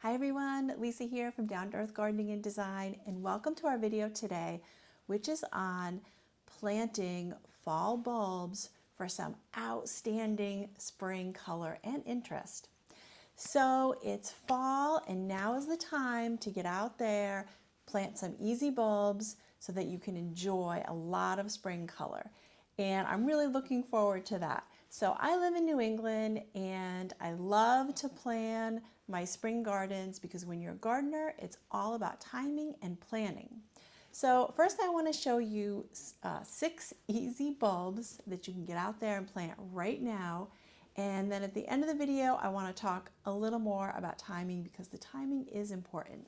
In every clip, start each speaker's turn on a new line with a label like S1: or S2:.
S1: Hi everyone, Lisa here from Down to Earth Gardening and Design, and welcome to our video today, which is on planting fall bulbs for some outstanding spring color and interest. So it's fall and now is the time to get out there, plant some easy bulbs so that you can enjoy a lot of spring color. And I'm really looking forward to that. So I live in New England and I love to plan my spring gardens because when you're a gardener, it's all about timing and planning. So first I want to show you 6 easy bulbs that you can get out there and plant right now. And then at the end of the video, I want to talk a little more about timing because the timing is important.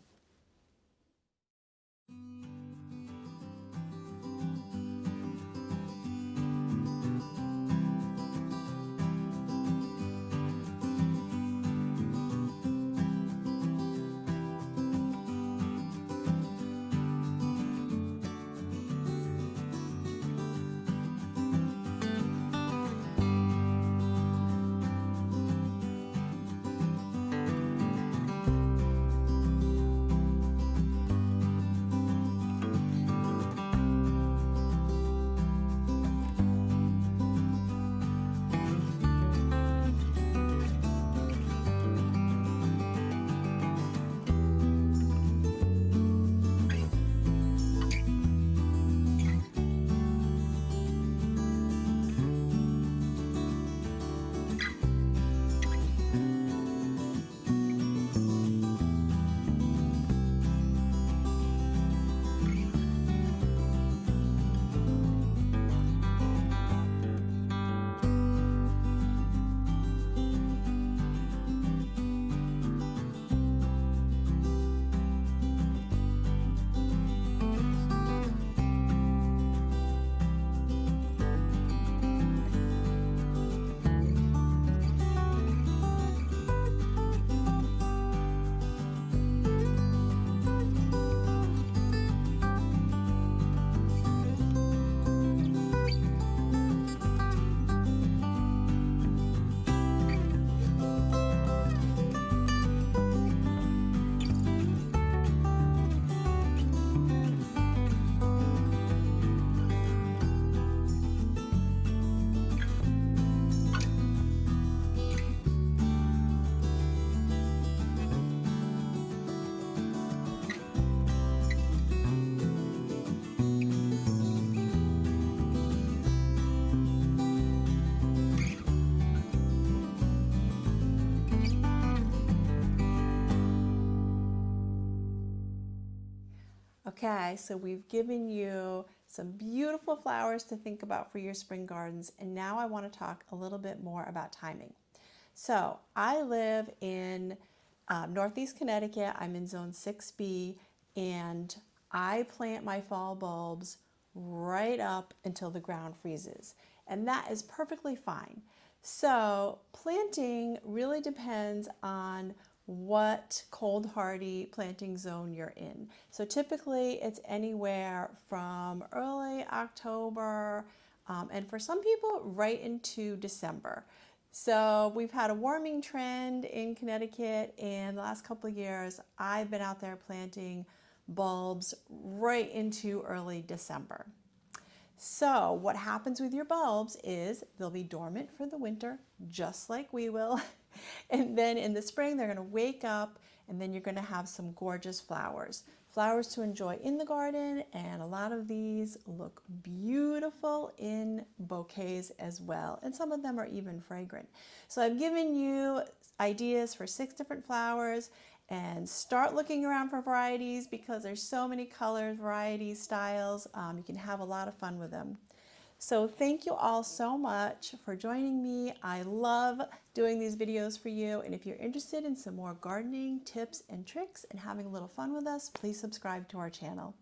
S1: Okay, so we've given you some beautiful flowers to think about for your spring gardens, and now I want to talk a little bit more about timing. So I live in Northeast Connecticut. I'm in zone 6B, and I plant my fall bulbs right up until the ground freezes, and that is perfectly fine. So planting really depends on what cold hardy planting zone you're in. So typically it's anywhere from early October and for some people right into December. So we've had a warming trend in Connecticut, and the last couple of years I've been out there planting bulbs right into early December. So what happens with your bulbs is they'll be dormant for the winter, just like we will. And then in the spring, they're going to wake up, and then you're going to have some gorgeous flowers. Flowers to enjoy in the garden, and a lot of these look beautiful in bouquets as well. And some of them are even fragrant. So I've given you ideas for 6 different flowers, and start looking around for varieties because there's so many colors, varieties, styles. You can have a lot of fun with them. So thank you all so much for joining me. I love doing these videos for you. And if you're interested in some more gardening tips and tricks and having a little fun with us, please subscribe to our channel.